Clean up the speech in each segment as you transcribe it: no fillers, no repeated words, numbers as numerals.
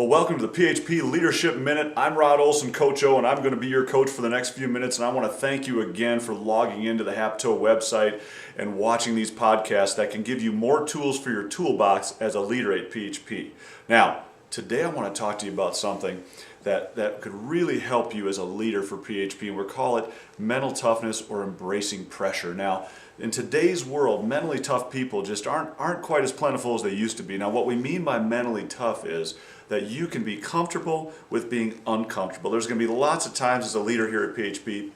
welcome to the PHP Leadership Minute. I'm Rod Olson, Coach O, and I'm going to be your coach for the next few minutes. And I want to thank you again for logging into the HapToe website and watching these podcasts that can give you more tools for your toolbox as a leader at PHP. Now, today I want to talk to you about something that could really help you as a leader for PHP, and we'll call it mental toughness or embracing pressure. Now, in today's world, mentally tough people just aren't quite as plentiful as they used to be. Now, what we mean by mentally tough is that you can be comfortable with being uncomfortable. There's going to be lots of times as a leader here at PHP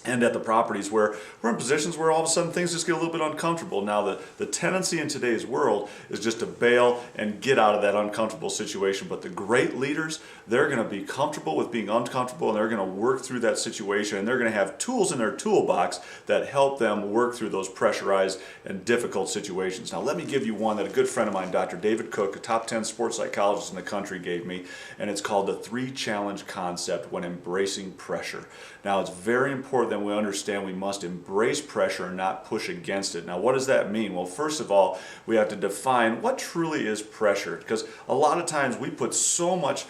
and at the properties where we're in positions where all of a sudden things just get a little bit uncomfortable. Now, the tendency in today's world is just to bail and get out of that uncomfortable situation. But the great leaders, they're going to be comfortable with being uncomfortable, and they're going to work through that situation, and they're going to have tools in their toolbox that help them work through those pressurized and difficult situations. Now, let me give you one that a good friend of mine, Dr. David Cook, a top 10 sports psychologist in the country, gave me, and it's called the 3-challenge concept when embracing pressure. Now, it's very important that we understand we must embrace pressure and not push against it. Now, what does that mean? Well, first of all, we have to define what truly is pressure, because a lot of times we put so much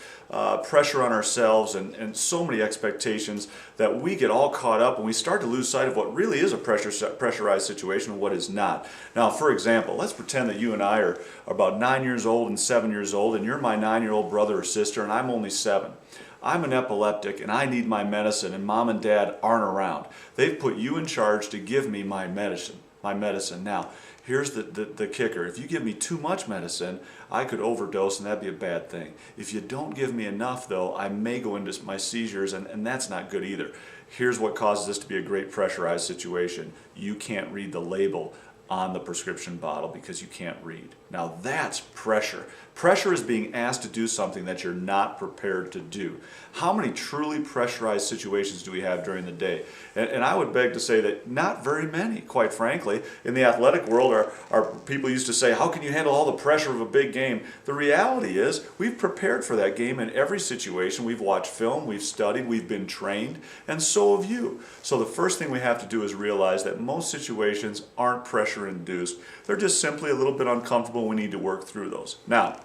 pressure on ourselves and so many expectations that we get all caught up and we start to lose sight of what really is a pressurized situation and what is not. Now, for example, let's pretend that you and I are about 9 years old and 7 years old, and you're my 9-year-old brother or sister, and I'm only 7. I'm an epileptic and I need my medicine, and mom and dad aren't around. They've put you in charge to give me my medicine. Now, here's the kicker. If you give me too much medicine, I could overdose, and that'd be a bad thing. If you don't give me enough, though, I may go into my seizures, and that's not good either. Here's what causes this to be a great pressurized situation. You can't read the label on the prescription bottle because you can't read. Now, that's pressure. Pressure is being asked to do something that you're not prepared to do. How many truly pressurized situations do we have during the day? And I would beg to say that not very many, quite frankly. In the athletic world, our people used to say, how can you handle all the pressure of a big game? The reality is we've prepared for that game in every situation. We've watched film, we've studied, we've been trained, and so have you. So the first thing we have to do is realize that most situations aren't pressure induced. They're just simply a little bit uncomfortable. We need to work through those. Now,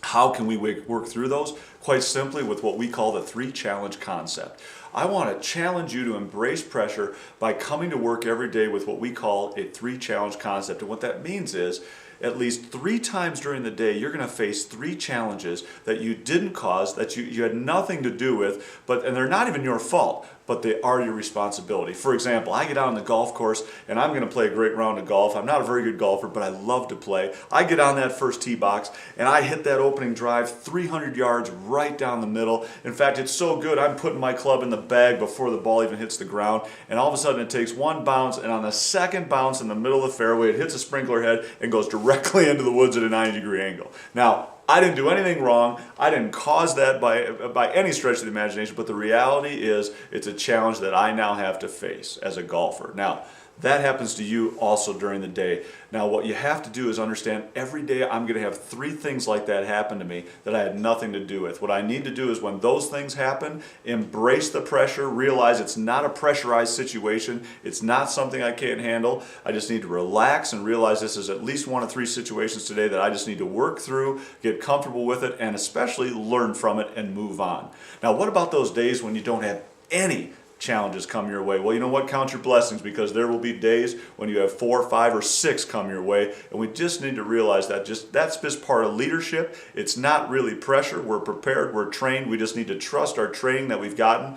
how can we work through those? Quite simply with what we call the 3-challenge concept. I want to challenge you to embrace pressure by coming to work every day with what we call a 3-challenge concept. And what that means is at least 3 times during the day, you're going to face 3 challenges that you didn't cause, that you had nothing to do with, and they're not even your fault, but they are your responsibility. For example, I get out on the golf course and I'm going to play a great round of golf. I'm not a very good golfer, but I love to play. I get on that first tee box and I hit that opening drive 300 yards right down the middle. In fact, it's so good, I'm putting my club in the bag before the ball even hits the ground, and all of a sudden it takes one bounce, and on the second bounce in the middle of the fairway, it hits a sprinkler head and goes directly into the woods at a 90-degree angle. Now, I didn't do anything wrong. I didn't cause that by any stretch of the imagination, but the reality is it's a challenge that I now have to face as a golfer. Now, that happens to you also during the day. Now, what you have to do is understand every day I'm going to have 3 things like that happen to me that I had nothing to do with. What I need to do is when those things happen, embrace the pressure, realize it's not a pressurized situation. It's not something I can't handle. I just need to relax and realize this is at least 1 of 3 situations today that I just need to work through, get comfortable with it, and especially learn from it and move on. Now, what about those days when you don't have any challenges come your way? Well, you know what? Count your blessings, because there will be days when you have 4, 5, or 6 come your way, and we just need to realize that that's just part of leadership. It's not really pressure. We're prepared, we're trained. We just need to trust our training that we've gotten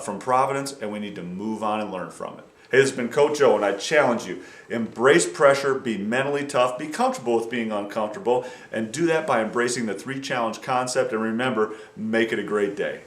from Providence, and we need to move on and learn from it. Hey, this has been Coach O, and I challenge you, embrace pressure, be mentally tough, be comfortable with being uncomfortable, and do that by embracing the 3-challenge concept, and remember, make it a great day.